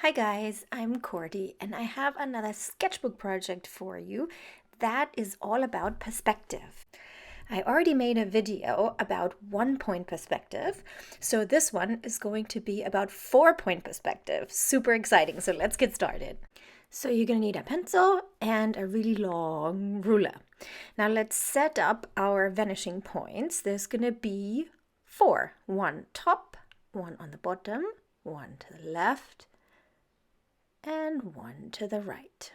Hi guys, I'm Cordy and I have another sketchbook project for you that is all about perspective. I already made a video about 1-point perspective, so this one is going to be about 4-point perspective. Super exciting, so let's get started. So you're going to need a pencil and a really long ruler. Now let's set up our vanishing points. There's going to be 4. One top, one on the bottom, one to the left, and one to the right.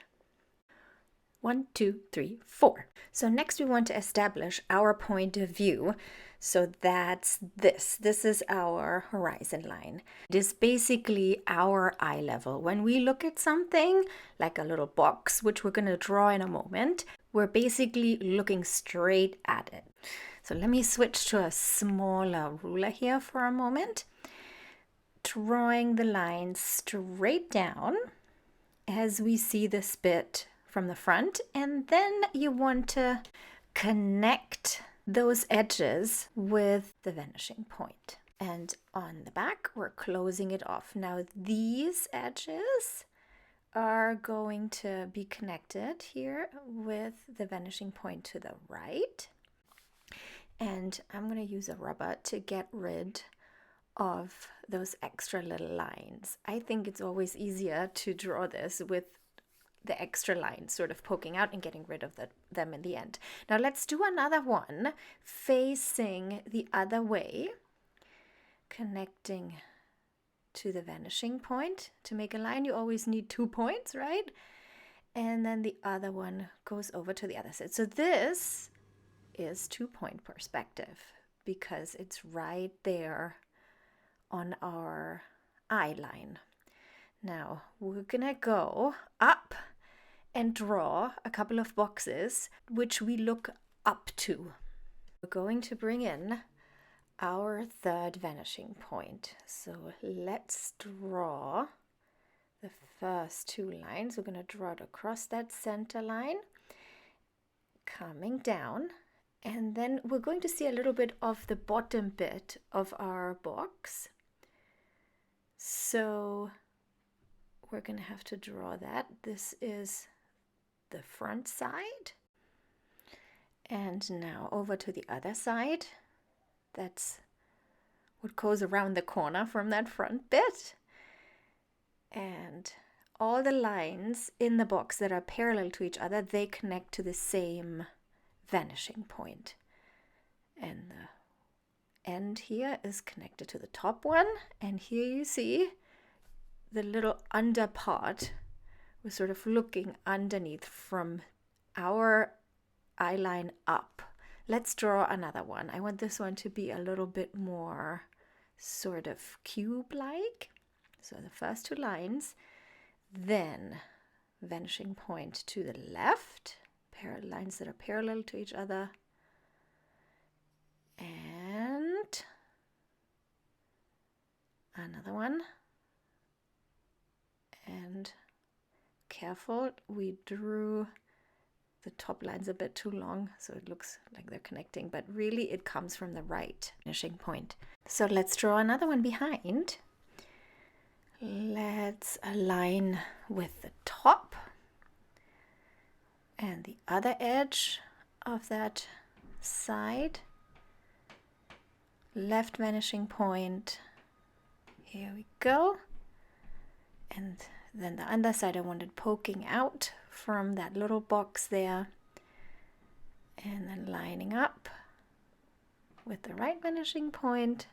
1, 2, 3, 4. So next we want to establish our point of view. So that's this. This is our horizon line. It is basically our eye level. When we look at something like a little box, which we're going to draw in a moment, we're basically looking straight at it. So let me switch to a smaller ruler here for a moment. Drawing the line straight down as we see this bit from the front, and then you want to connect those edges with the vanishing point. And on the back, we're closing it off. Now these edges are going to be connected here with the vanishing point to the right. And I'm going to use a rubber to get rid of those extra little lines. I think it's always easier to draw this with the extra lines sort of poking out and getting rid of them in the end. Now let's do another one facing the other way, connecting to the vanishing point. To make a line, you always need 2 points, right? And then the other one goes over to the other side. So this is 2-point perspective because it's right there on our eye line. Now we're gonna go up and draw a couple of boxes which we look up to. We're going to bring in our third vanishing point. So let's draw the first 2 lines. We're going to draw it across that center line, coming down, and then we're going to see a little bit of the bottom bit of our box. So we're going to have to draw that. This is the front side. And now over to the other side. That's what goes around the corner from that front bit. And all the lines in the box that are parallel to each other, they connect to the same vanishing point. And the end here is connected to the top one, and here you see the little under part. We're sort of looking underneath from our eye line up. Let's draw another one. I want this one to be a little bit more sort of cube-like. So the first 2 lines, then vanishing point to the left, lines that are parallel to each other, and another one. And careful, we drew the top lines a bit too long, so it looks like they're connecting, but really it comes from the right finishing point. So let's draw another one behind. Let's align with the top and the other edge of that side. Left vanishing point. Here we go. And then the underside I wanted poking out from that little box there. And then lining up with the right vanishing point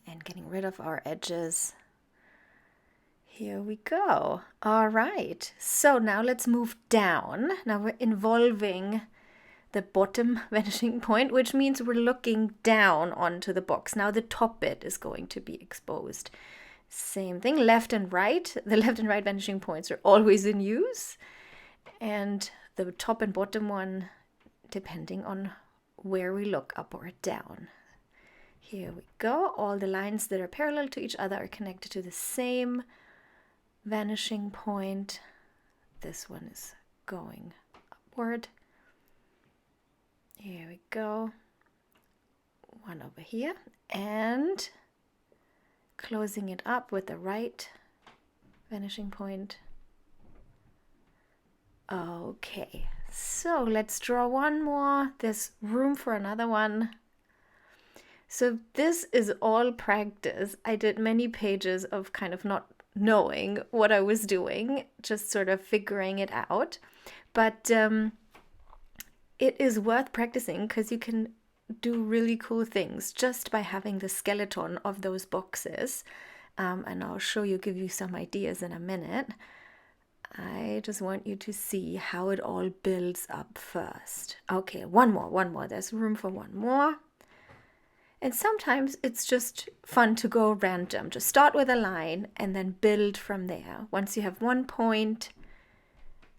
and getting rid of our edges. Here we go. All right. So now let's move down. Now we're involving the bottom vanishing point, which means we're looking down onto the box. Now the top bit is going to be exposed. Same thing, left and right. The left and right vanishing points are always in use. And the top and bottom one, depending on where we look, up or down. Here we go. All the lines that are parallel to each other are connected to the same vanishing point. This one is going upward. Here we go. One over here. And closing it up with the right vanishing point. Okay, so let's draw one more. There's room for another one. So this is all practice. I did many pages of kind of not knowing what I was doing, just sort of figuring it out. But it is worth practicing because you can do really cool things just by having the skeleton of those boxes. And I'll show you, give you some ideas in a minute. I just want you to see how it all builds up first. Okay, one more. There's room for one more. And sometimes it's just fun to go random. Just start with a line and then build from there. Once you have one point,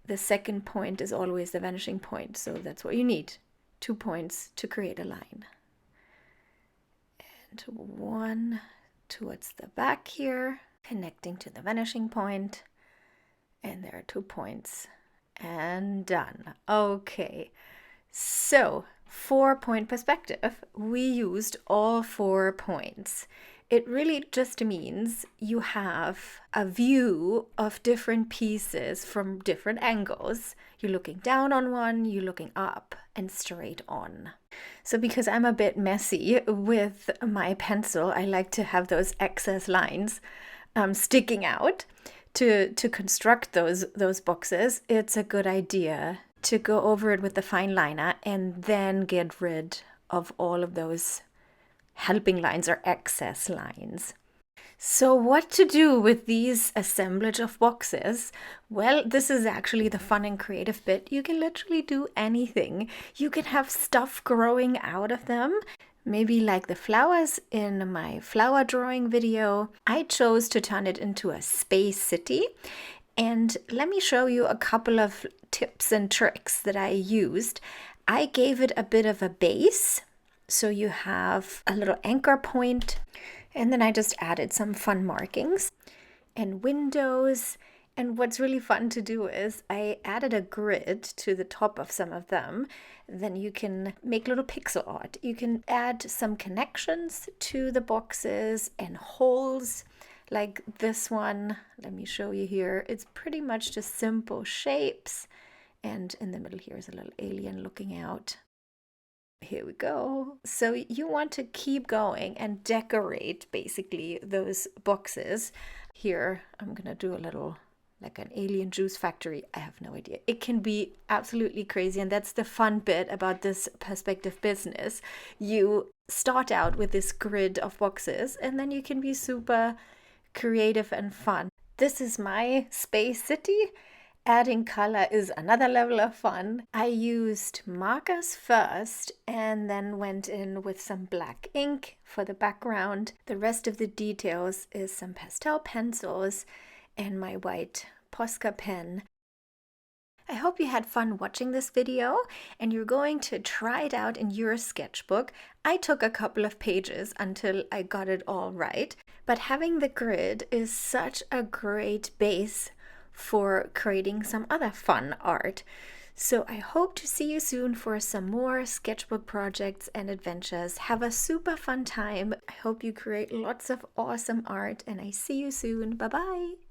the second point is always the vanishing point. So that's what you need. 2 points to create a line. And one towards the back here, connecting to the vanishing point. And there are 2 points. And done. Okay. So 4-point perspective, we used all 4 points. It really just means you have a view of different pieces from different angles. You're looking down on one, you're looking up and straight on. So because I'm a bit messy with my pencil, I like to have those excess lines sticking out to construct those boxes. It's a good idea to go over it with the fine liner and then get rid of all of those helping lines or excess lines. So what to do with these assemblage of boxes? Well, this is actually the fun and creative bit. You can literally do anything. You can have stuff growing out of them. Maybe like the flowers in my flower drawing video. I chose to turn it into a space city. And let me show you a couple of tips and tricks that I used. I gave it a bit of a base. So you have a little anchor point. And then I just added some fun markings and windows. And what's really fun to do is I added a grid to the top of some of them. Then you can make little pixel art. You can add some connections to the boxes and holes like this one. Let me show you here. It's pretty much just simple shapes. And in the middle here is a little alien looking out. Here we go. So you want to keep going and decorate basically those boxes. Here, I'm gonna do a little like an alien juice factory. I have no idea. It can be absolutely crazy. And that's the fun bit about this perspective business. You start out with this grid of boxes and then you can be super creative and fun. This is my space city. Adding color is another level of fun. I used markers first and then went in with some black ink for the background. The rest of the details is some pastel pencils and my white Posca pen. I hope you had fun watching this video and you're going to try it out in your sketchbook. I took a couple of pages until I got it all right, but having the grid is such a great base for creating some other fun art. So I hope to see you soon for some more sketchbook projects and adventures. Have a super fun time. I hope you create lots of awesome art and I see you soon. Bye bye.